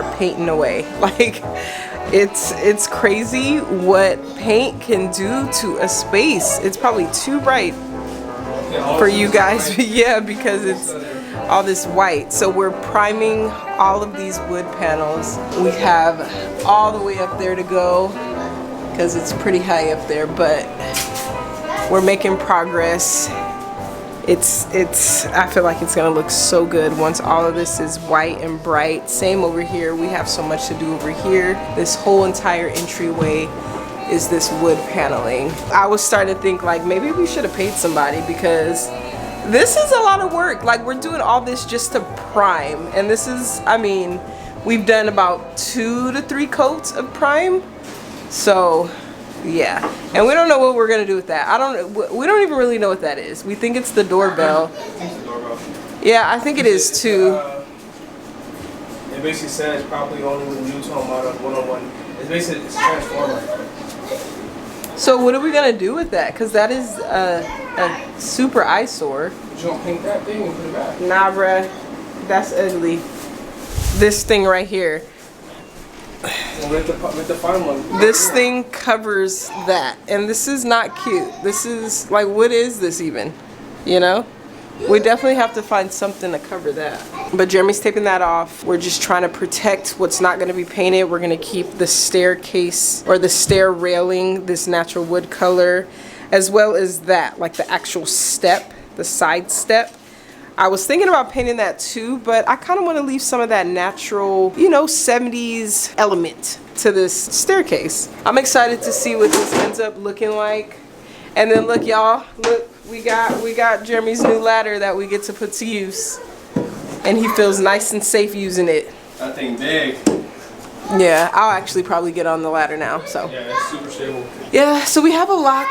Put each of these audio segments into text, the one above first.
start painting away. Like, it's crazy what paint can do to a space. It's probably too bright for you guys. Yeah, because it's all this white. So we're priming all of these wood panels. We have all the way up there to go because it's pretty high up there, but we're making progress. I feel like it's gonna look so good once all of this is white and bright. Same over here, we have so much to do over here. This whole entire entryway is this wood paneling. I was starting to think like maybe we should have paid somebody because this is a lot of work. Like, we're doing all this just to prime, and this is, I mean, we've done about 2 to 3 coats of prime. So yeah, and we don't know what we're gonna do with that. We don't even really know what that is. We think it's the doorbell. Yeah, I think it is too. It basically says probably only with new tone model 101. It's basically it's a transformer. So what are we gonna do with that? Cause that is a super eyesore. You don't paint that thing and put it back. Nah, bruh, that's ugly. This thing right here. Well, with the fine one. This thing covers that, and this is not cute. This is like, what is this even? You know? We definitely have to find something to cover that. But Jeremy's taping that off. We're just trying to protect what's not gonna be painted. We're gonna keep the staircase or the stair railing this natural wood color, as well as that, like the actual step, the side step. I was thinking about painting that too, but I kind of want to leave some of that natural, you know, 70s element to this staircase. I'm excited to see what this ends up looking like. And then look, y'all, look, we got Jeremy's new ladder that we get to put to use. And he feels nice and safe using it. That thing big. Yeah, I'll actually probably get on the ladder now, so. Yeah, it's super stable. Yeah, so we have a lot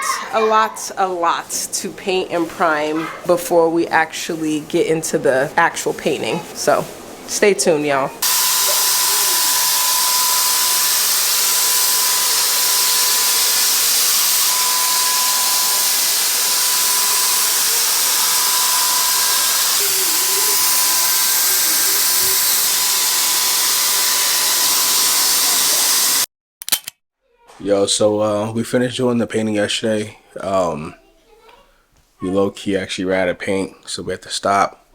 to paint and prime before we actually get into the actual painting. So stay tuned, y'all. Yo, so we finished doing the painting yesterday. We low-key actually ran out of paint, so we had to stop.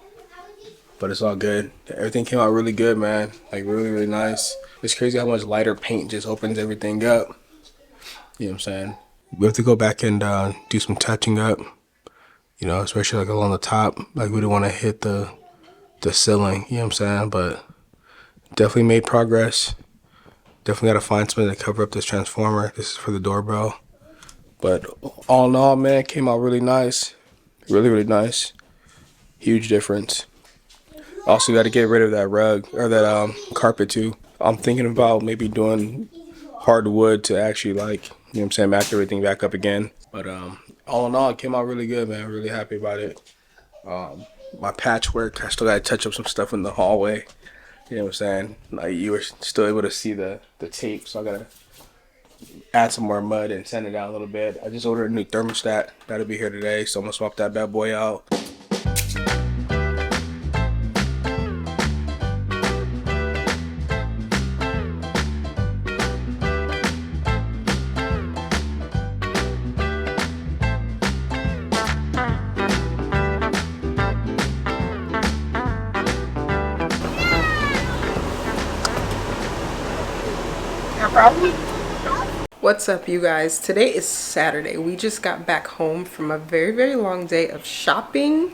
But it's all good. Everything came out really good, man. Like, really, really nice. It's crazy how much lighter paint just opens everything up. You know what I'm saying? We have to go back and do some touching up. You know, especially like along the top. Like, we don't want to hit the ceiling. You know what I'm saying? But definitely made progress. Definitely got to find something to cover up this transformer. This is for the doorbell. But all in all, man, it came out really nice. Really, really nice. Huge difference. Also, got to get rid of that rug, or that carpet too. I'm thinking about maybe doing hardwood to actually, like, you know what I'm saying, match everything back up again. But all in all, it came out really good, man. Really happy about it. My patchwork, I still got to touch up some stuff in the hallway. You know what I'm saying? Like, you were still able to see the tape, so I gotta add some more mud and sand it down a little bit. I just ordered a new thermostat. That'll be here today, so I'm gonna swap that bad boy out. What's up, you guys? Today is Saturday. We just got back home from a very, very long day of shopping,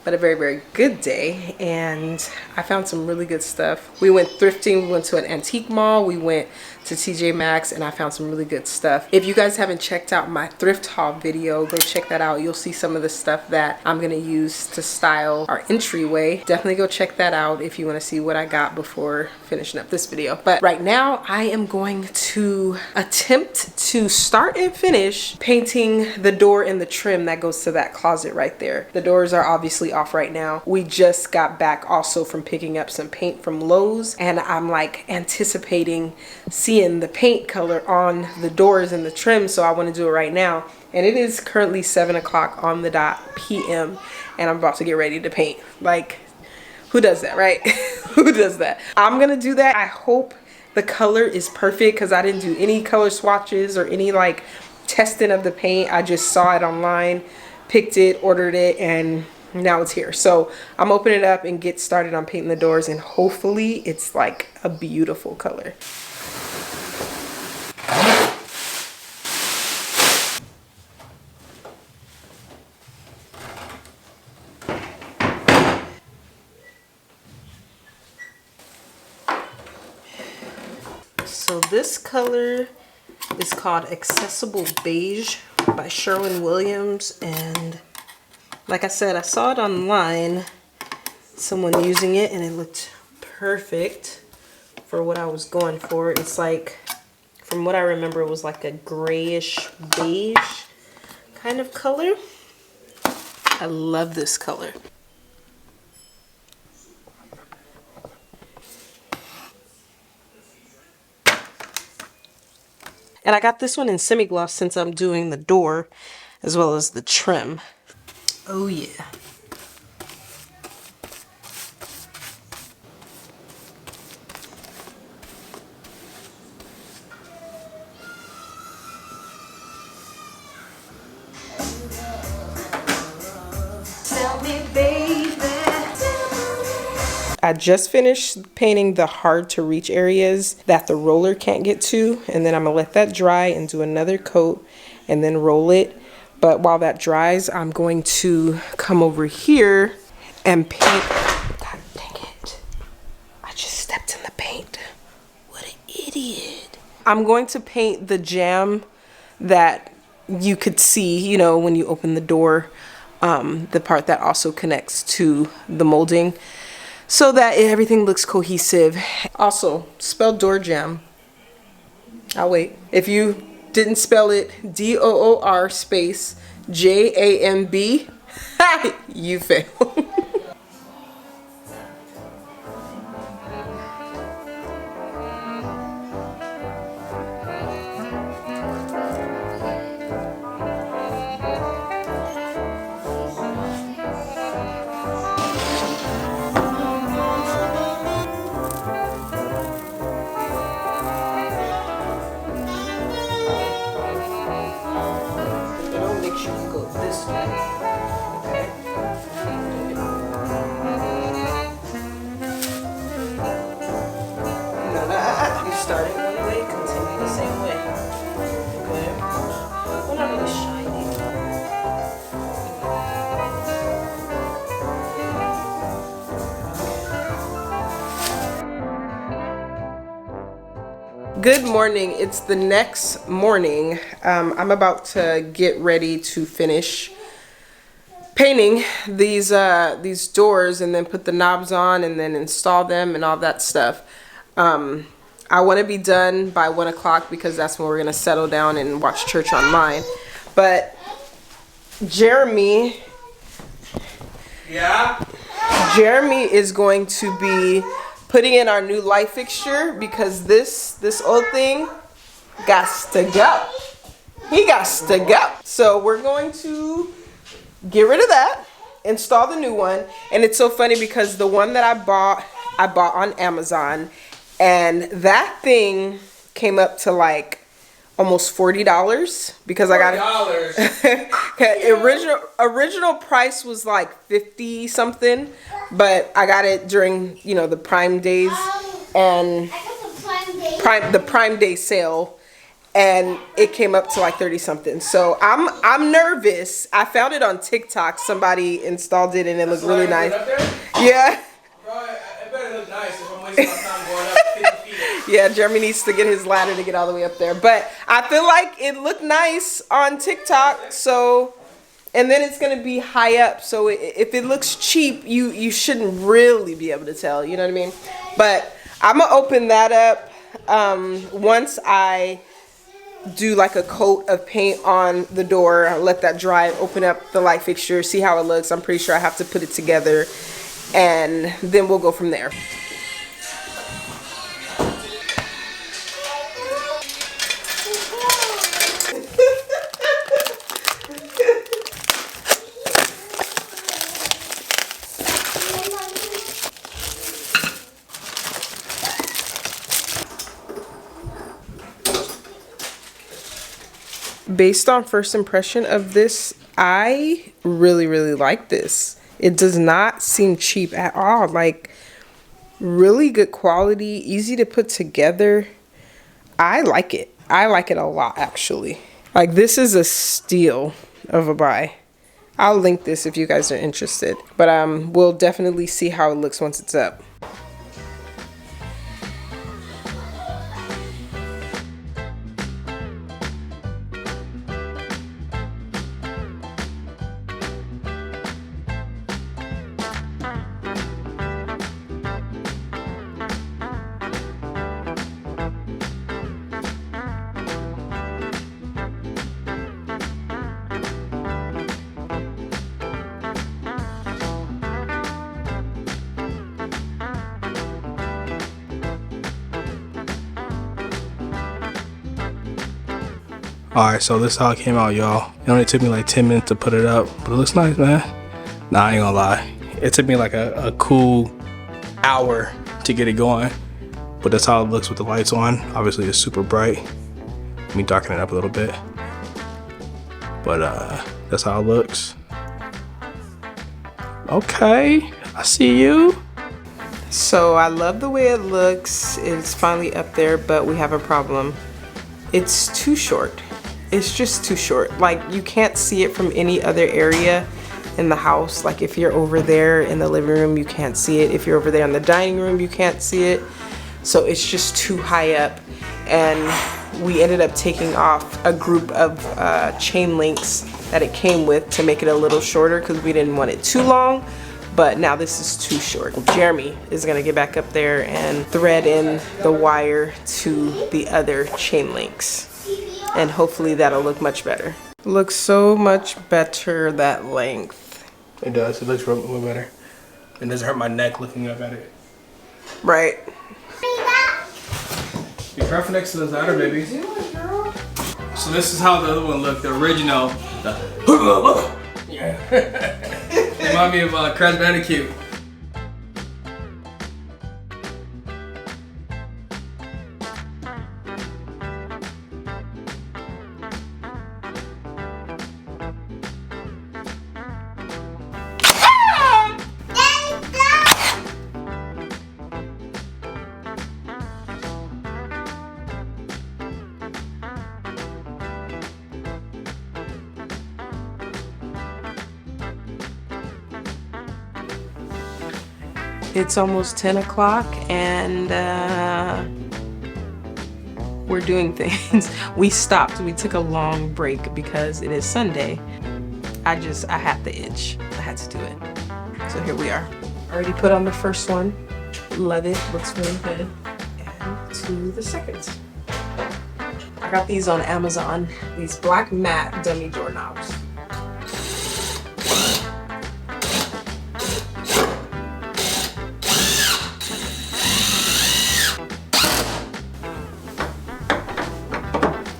but a very, very good day, and I found some really good stuff. We went thrifting. We went to an antique mall. We went to TJ Maxx, and I found some really good stuff. If you guys haven't checked out my thrift haul video, go check that out. You'll see some of the stuff that I'm gonna use to style our entryway. Definitely go check that out if you want to see what I got before finishing up this video. But right now, I am going to attempt to start and finish painting the door and the trim that goes to that closet right there. The doors are obviously off right now. We just got back also from picking up some paint from Lowe's, and I'm like anticipating seeing the paint color on the doors and the trim, so I want to do it right now. And it is currently 7 o'clock on the dot p.m. and I'm about to get ready to paint. Like, who does that, right? Who does that? I'm gonna do that. I hope the color is perfect because I didn't do any color swatches or any like testing of the paint. I just saw it online, picked it, ordered it, and now it's here. So I'm opening it up and get started on painting the doors, and hopefully it's like a beautiful color. So this color is called Accessible Beige by Sherwin-Williams, and like I said, I saw it online, someone using it, and it looked perfect for what I was going for. It's like, from what I remember, it was like a grayish beige kind of color. I love this color. And I got this one in semi-gloss since I'm doing the door as well as the trim. Oh yeah. Tell me, baby. I just finished painting the hard to reach areas that the roller can't get to, and then I'm gonna let that dry and do another coat and then roll it. But while that dries, I'm going to come over here and paint. God dang it. I just stepped in the paint. What an idiot. I'm going to paint the jamb that you could see, you know, when you open the door, the part that also connects to the molding, so that everything looks cohesive. Also, spell door jamb. I'll wait. If you didn't spell it DOOR space JAMB, you fail. Start it one way, continue the same way. Okay? Well, not really shiny. Good morning. It's the next morning. I'm about to get ready to finish painting these doors and then put the knobs on and then install them and all that stuff. I want to be done by 1 o'clock because that's when we're going to settle down and watch church online. But Jeremy is going to be putting in our new light fixture because this old thing gots to go. He gots to go. So we're going to get rid of that, install the new one. And it's so funny because the one that I bought on Amazon. And that thing came up to like almost $40 because I got it. Original price was like 50 something, but I got it during, you know, the Prime days and the Prime Day sale, and it came up to like 30 something. So I'm nervous. I found it on TikTok. Somebody installed it and it looked really nice. Yeah. It better look nice if I'm wasting my time going up 50 feet. Yeah, Jeremy needs to get his ladder to get all the way up there. But I feel like it looked nice on TikTok. So, and then it's going to be high up. So if it looks cheap, you shouldn't really be able to tell. You know what I mean? But I'm going to open that up once I do like a coat of paint on the door. I'll let that dry, open up the light fixture, see how it looks. I'm pretty sure I have to put it together. And then we'll go from there. based on first impression of this, I really like this. It does not seem cheap at all. Like, really good quality, easy to put together. I like it. I like it a lot, actually. Like, this is a steal of a buy. I'll link this if you guys are interested. But we'll definitely see how it looks once it's up. Alright, so this is how it came out, y'all. It only took me like 10 minutes to put it up, but it looks nice, man. Nah, I ain't gonna lie. It took me like a cool hour to get it going, but that's how it looks with the lights on. Obviously, it's super bright. Let me darken it up a little bit. But that's how it looks. Okay, I see you. So I love the way it looks. It's finally up there, but we have a problem. It's too short. It's just too short. Like, you can't see it from any other area in the house. Like, if you're over there in the living room, you can't see it. If you're over there in the dining room, you can't see it. So it's just too high up. And we ended up taking off a group of chain links that it came with to make it a little shorter because we didn't want it too long. But now this is too short. Jeremy is gonna get back up there and thread in the wire to the other chain links. And hopefully that'll look much better. Looks so much better that length. It does. It looks real better. It doesn't hurt my neck looking up at it. Right. Be careful next to the ladder, baby. So this is how the other one looked. The original. Yeah. Remind me of Crash Bandicoot. It's almost 10 o'clock and we're doing things. We stopped. We took a long break because it is Sunday. I had the itch. I had to do it. So here we are. Already put on the first one. Love it. Looks really good. And to the second. I got these on Amazon. These black matte dummy doorknobs.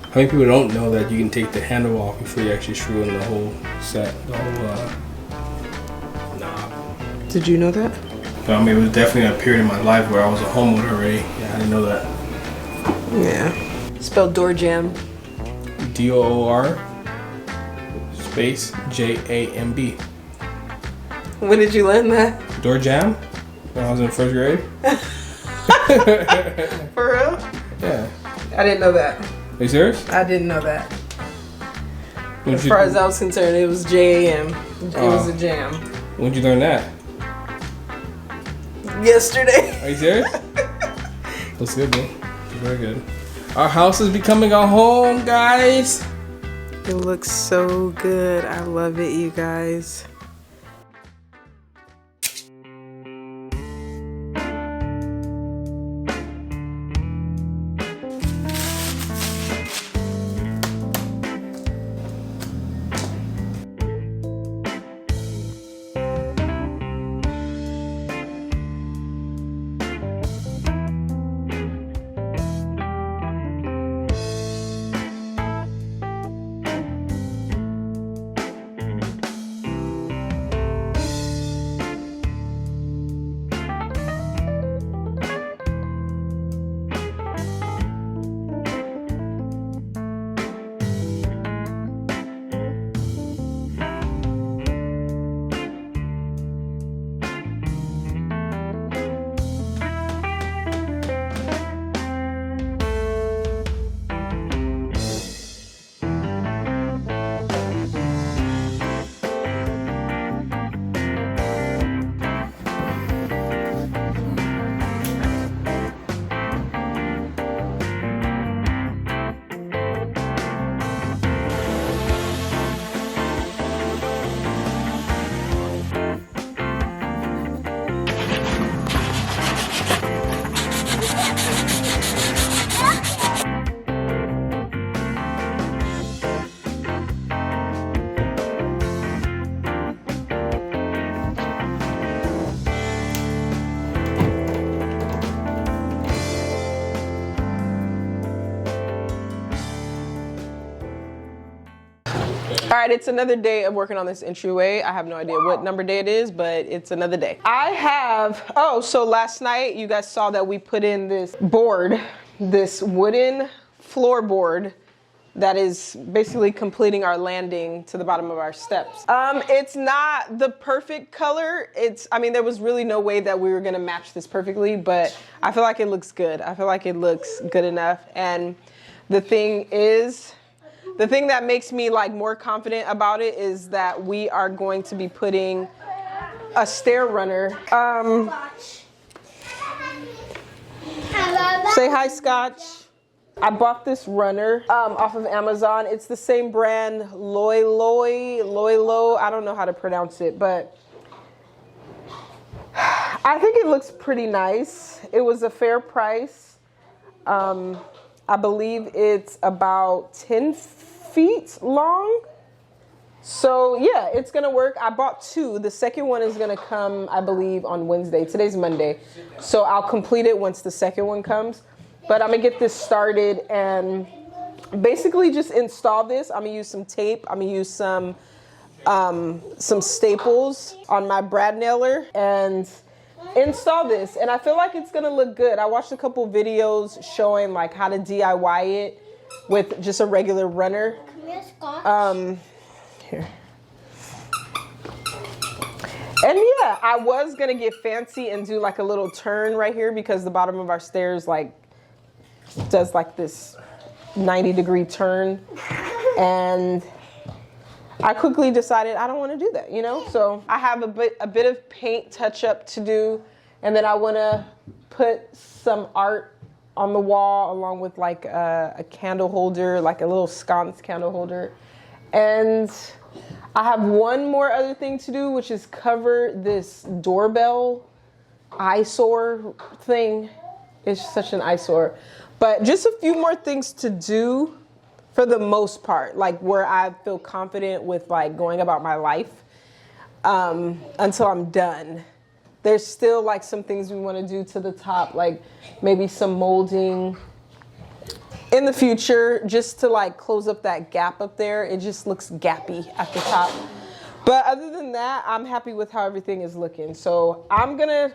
How many people don't know that you can take the handle off before you actually screw in the whole set, the whole knob? Did you know that? But I mean, it was definitely a period in my life where I was a homeowner already. Yeah, I didn't know that. Yeah. Spelled door jam. DOOR space JAMB. When did you learn that? Door jam? When I was in first grade. For real? Yeah. I didn't know that. Are you serious? I didn't know that. As far as I was concerned, it was JAM. It was a jam. When did you learn that? Yesterday. Are you serious? Looks good, man. Looks very good. Our house is becoming a home, guys. It looks so good. I love it, you guys. right, it's another day of working on this entryway. I have no idea what number day it is, but it's another day. I have, oh, so last night you guys saw that we put in this board, this wooden floorboard that is basically completing our landing to the bottom of our steps. It's not the perfect color. I mean, there was really no way that we were gonna match this perfectly, but I feel like it looks good. I feel like it looks good enough. And the thing that makes me like more confident about it is that we are going to be putting a stair runner. Say hi, Scotch. I bought this runner off of Amazon. It's the same brand, Loilo. I don't know how to pronounce it, but I think it looks pretty nice. It was a fair price. I believe it's about 10 feet long. So yeah, it's gonna work. I bought two. The second one is gonna come, I believe, on Wednesday. Today's Monday. So I'll complete it once the second one comes. But I'm gonna get this started and basically just install this. I'm gonna use some tape. I'm gonna use some staples on my brad nailer and install this. And I feel like it's gonna look good. I watched a couple videos showing like how to DIY it with just a regular runner. Here. And yeah, I was gonna get fancy and do like a little turn right here because the bottom of our stairs like does like this 90-degree turn, and I quickly decided I don't want to do that, you know. So I have a bit of paint touch up to do, and then I want to put some art on the wall along with like a candle holder, like a little sconce candle holder. And I have one more other thing to do, which is cover this doorbell eyesore thing. It's such an eyesore. But just a few more things to do for the most part, like where I feel confident with like going about my life until I'm done. There's still like some things we want to do to the top, like maybe some molding in the future just to like close up that gap up there. It just looks gappy at the top. But other than that, I'm happy with how everything is looking. So I'm gonna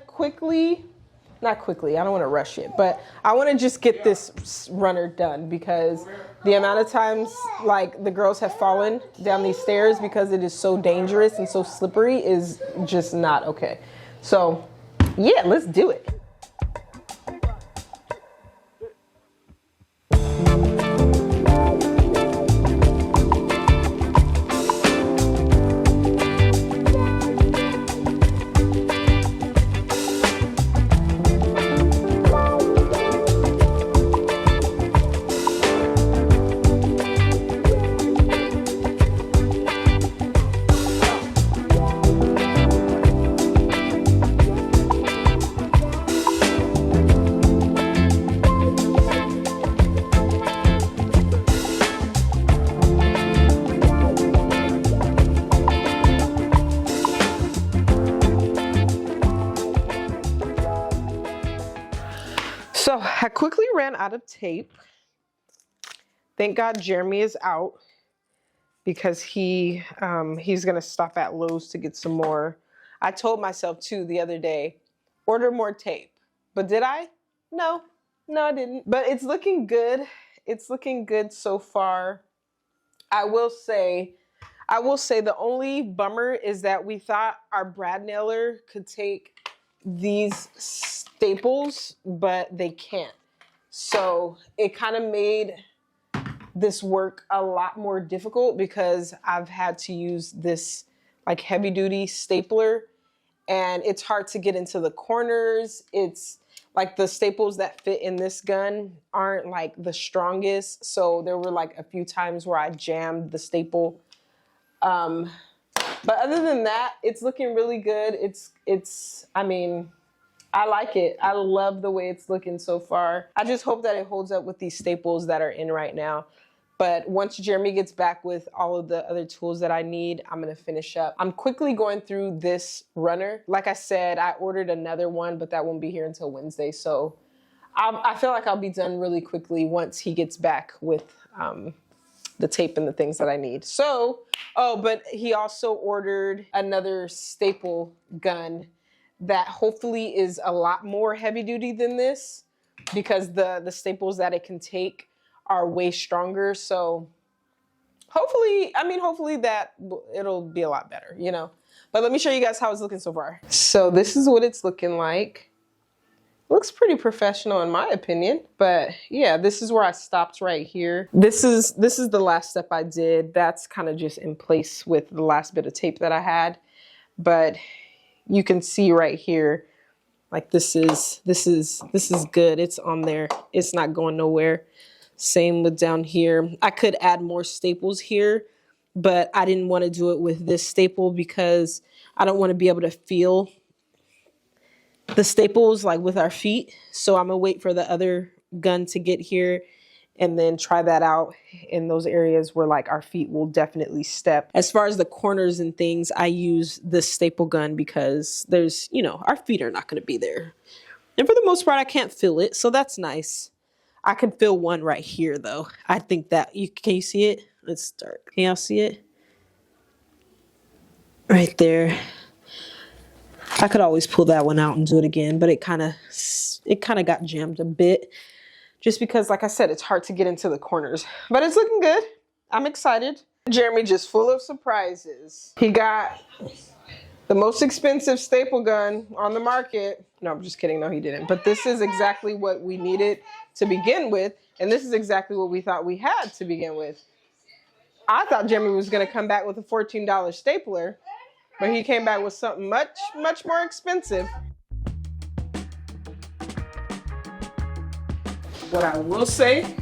not quickly, I don't want to rush it, but I want to just get this runner done because the amount of times like the girls have fallen down these stairs because it is so dangerous and so slippery is just not okay. So yeah, let's do it. So I quickly ran out of tape. Thank God Jeremy is out because he's gonna stop at Lowe's to get some more. I told myself too the other day, order more tape. But did I? No, I didn't. But it's looking good. It's looking good so far. I will say the only bummer is that we thought our brad nailer could take these staples, but they can't. So it kind of made this work a lot more difficult because I've had to use this like heavy duty stapler and it's hard to get into the corners. It's like the staples that fit in this gun aren't like the strongest. So there were like a few times where I jammed the staple. But other than that, it's looking really good. I mean, I like it. I love the way it's looking so far. I just hope that it holds up with these staples that are in right now. But once Jeremy gets back with all of the other tools that I need, I'm gonna finish up. I'm quickly going through this runner. Like I said, I ordered another one, but that won't be here until Wednesday. So I feel like I'll be done really quickly once he gets back with the tape and the things that I need. So, oh, but he also ordered another staple gun that hopefully is a lot more heavy duty than this, because the staples that it can take are way stronger. So hopefully, hopefully that it'll be a lot better, you know. But let me show you guys how it's looking so far. So this is what it's looking like. Looks pretty professional in my opinion, but yeah, this is where I stopped right here. This is the last step I did. That's kind of just in place with the last bit of tape that I had, but you can see right here, like this is good. It's on there. It's not going nowhere. Same with down here. I could add more staples here, but I didn't want to do it with this staple because I don't want to be able to feel the staples like with our feet. So I'm gonna wait for the other gun to get here and then try that out in those areas where like our feet will definitely step. As far as the corners and things, I use this staple gun because there's, you know, our feet are not gonna be there. And for the most part, I can't feel it, so that's nice. I can feel one right here though. I think that, can you see it? It's dark. Can y'all see it? Right there. I could always pull that one out and do it again, but it kind of got jammed a bit just because, like I said, it's hard to get into the corners, but it's looking good. I'm excited. Jeremy just full of surprises. He got the most expensive staple gun on the market. No, I'm just kidding. No, he didn't. But this is exactly what we needed to begin with. And this is exactly what we thought we had to begin with. I thought Jeremy was going to come back with a $14 stapler, but he came back with something much, much more expensive. What I will say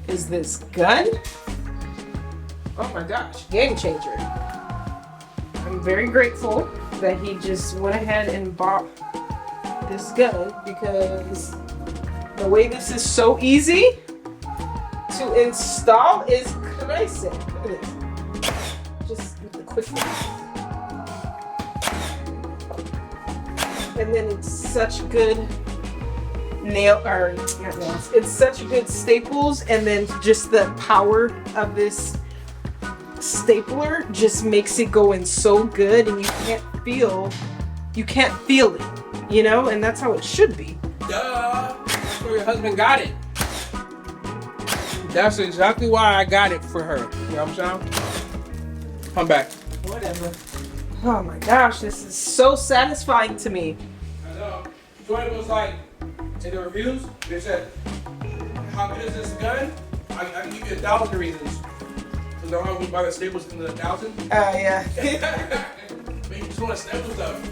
is this gun, oh my gosh, game changer. I'm very grateful that he just went ahead and bought this gun, because the way this is so easy to install is crazy. Look at this. Just with the quickness. And then it's such good it's such good staples, and then just the power of this stapler just makes it go in so good, and you can't feel it, you know, and that's how it should be. Duh! That's where your husband got it. That's exactly why I got it for her. You know what I'm saying? Come back. Whatever. Oh my gosh, this is so satisfying to me. I know. Jordan was like, in the reviews, they said, how good is this gun? I can give you 1,000 reasons. So don't have me buy the staples in the 1,000? Yeah. But you just want to staple stuff.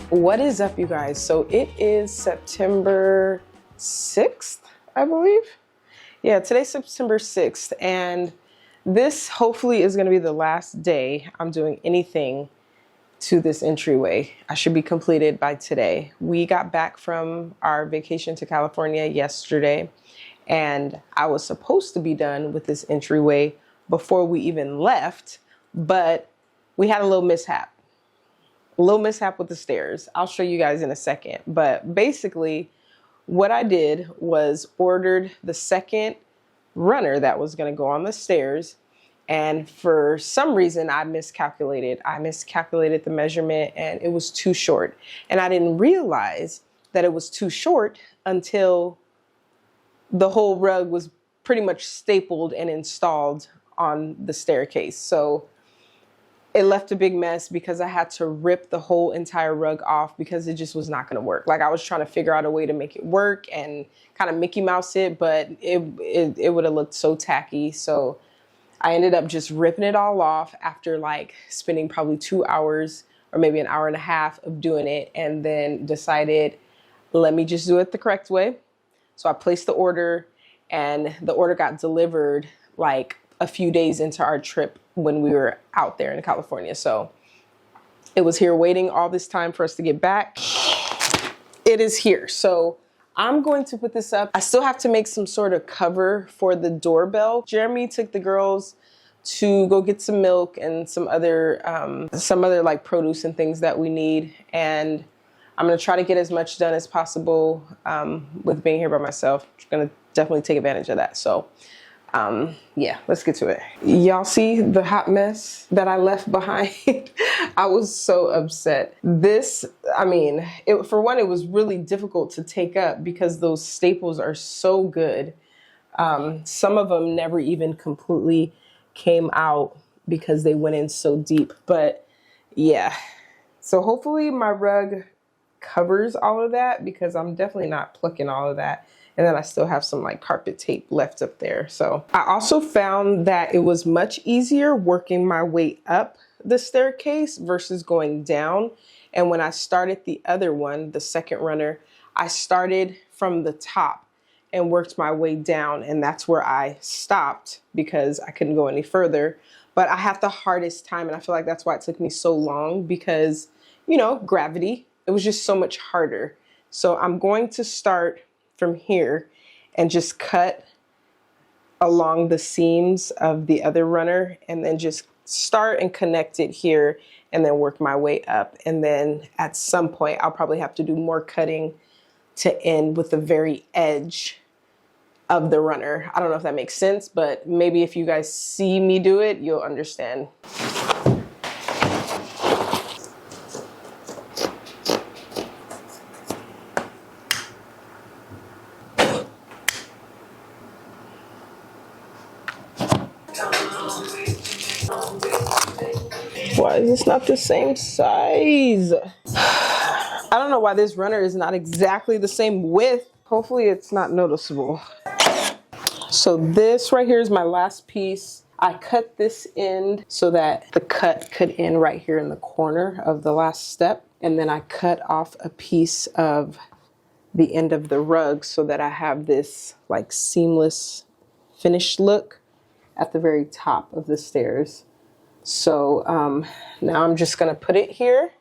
What is up, you guys? So it is September 6th, I believe. Yeah, today's September 6th, and this hopefully is going to be the last day I'm doing anything to this entryway. I should be completed by today. We got back from our vacation to California yesterday, and I was supposed to be done with this entryway before we even left, but we had a little mishap. With the stairs. I'll show you guys in a second. But basically, what I did was ordered the second runner that was going to go on the stairs. And for some reason, I miscalculated. I miscalculated the measurement, and it was too short. And I didn't realize that it was too short until the whole rug was pretty much stapled and installed on the staircase. So it left a big mess because I had to rip the whole entire rug off because it just was not going to work. Like, I was trying to figure out a way to make it work and kind of Mickey Mouse it, but it would have looked so tacky. So I ended up just ripping it all off after like spending probably 2 hours or maybe an hour and a half of doing it, and then decided, let me just do it the correct way. So I placed the order, and the order got delivered like a few days into our trip when we were out there in California. So it was here waiting all this time for us to get back. It is here. So I'm going to put this up. I still have to make some sort of cover for the doorbell. Jeremy took the girls to go get some milk and some other like produce and things that we need. And I'm gonna try to get as much done as possible with being here by myself. I'm gonna definitely take advantage of that. So yeah, let's get to it. Y'all see the hot mess that I left behind? I was so upset. This, I mean, for one, it was really difficult to take up because those staples are so good. Some of them never even completely came out because they went in so deep. But yeah, so hopefully my rug covers all of that, because I'm definitely not plucking all of that. And then I still have some like carpet tape left up there. So I also found that it was much easier working my way up the staircase versus going down. And when I started the other one, the second runner, I started from the top and worked my way down. And that's where I stopped because I couldn't go any further. But I have the hardest time, and I feel like that's why it took me so long, because, you know, gravity, it was just so much harder. So I'm going to start from here and just cut along the seams of the other runner, and then just start and connect it here, and then work my way up. And then at some point I'll probably have to do more cutting to end with the very edge of the runner. I don't know if that makes sense, but maybe if you guys see me do it, you'll understand. Why is this not the same size? I don't know why this runner is not exactly the same width. Hopefully it's not noticeable. So this right here is my last piece. I cut this end so that the cut could end right here in the corner of the last step. And then I cut off a piece of the end of the rug so that I have this like seamless finished look at the very top of the stairs. So now I'm just gonna put it here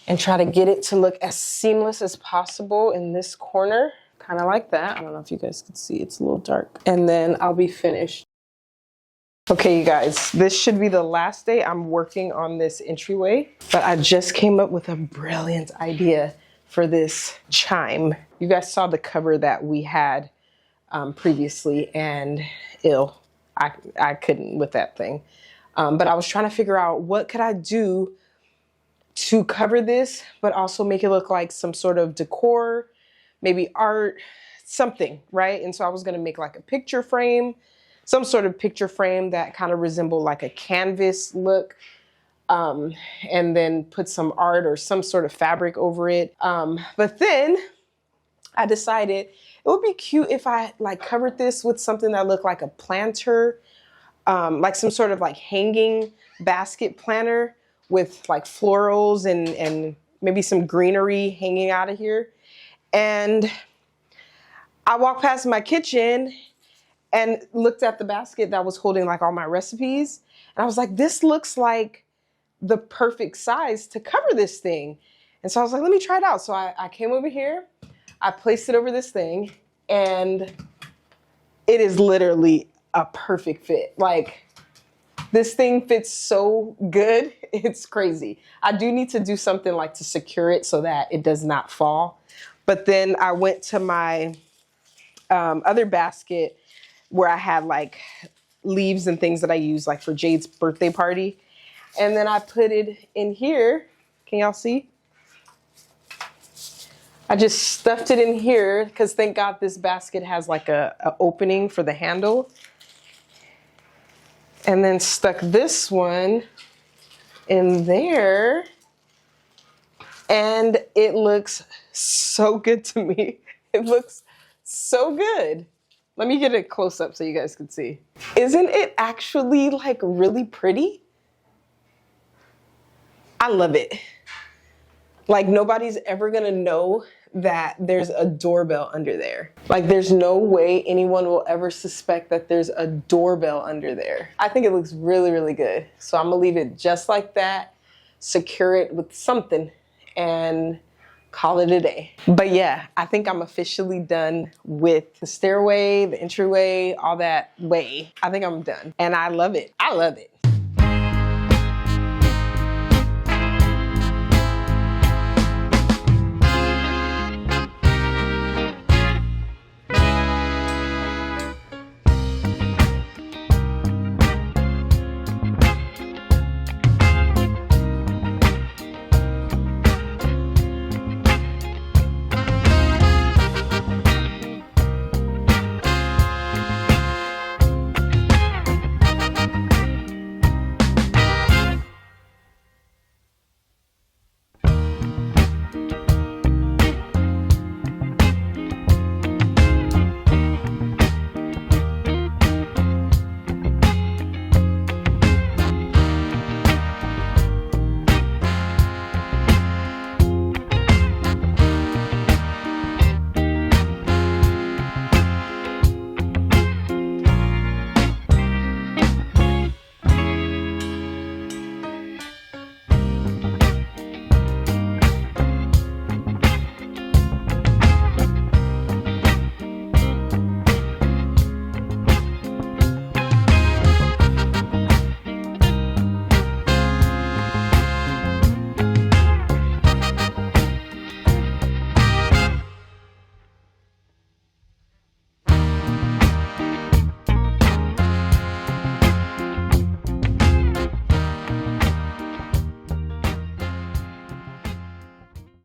and try to get it to look as seamless as possible in this corner. Kind of like that. I don't know if you guys can see, it's a little dark. And then I'll be finished. Okay, you guys, this should be the last day I'm working on this entryway, but I just came up with a brilliant idea for this chime. You guys saw the cover that we had previously, and I couldn't with that thing. But I was trying to figure out what could I do to cover this, but also make it look like some sort of decor, maybe art, something, right? And so I was gonna make like a picture frame, some sort of picture frame that kind of resembled like a canvas look, and then put some art or some sort of fabric over it. But then I decided it would be cute if I like covered this with something that looked like a planter, like some sort of like hanging basket planter with like florals and maybe some greenery hanging out of here. And I walked past my kitchen and looked at the basket that was holding like all my recipes. And I was like, this looks like the perfect size to cover this thing. And so I was like, let me try it out. So I came over here, I placed it over this thing, and it is literally a perfect fit. Like, this thing fits so good, it's crazy. I do need to do something like to secure it so that it does not fall. But then I went to my other basket where I had like leaves and things that I use like for Jade's birthday party. And then I put it in here. Can y'all see? I just stuffed it in here because thank God this basket has like a opening for the handle. And then stuck this one in there. And it looks so good to me. It looks so good. Let me get a close up so you guys can see. Isn't it actually like really pretty? I love it. Like, nobody's ever gonna know that there's a doorbell under there. Like, there's no way anyone will ever suspect that there's a doorbell under there. I think it looks really, really good. So I'm gonna leave it just like that, secure it with something, and call it a day. But yeah, I think I'm officially done with the stairway, the entryway, all that way. I think I'm done. And I love it. I love it.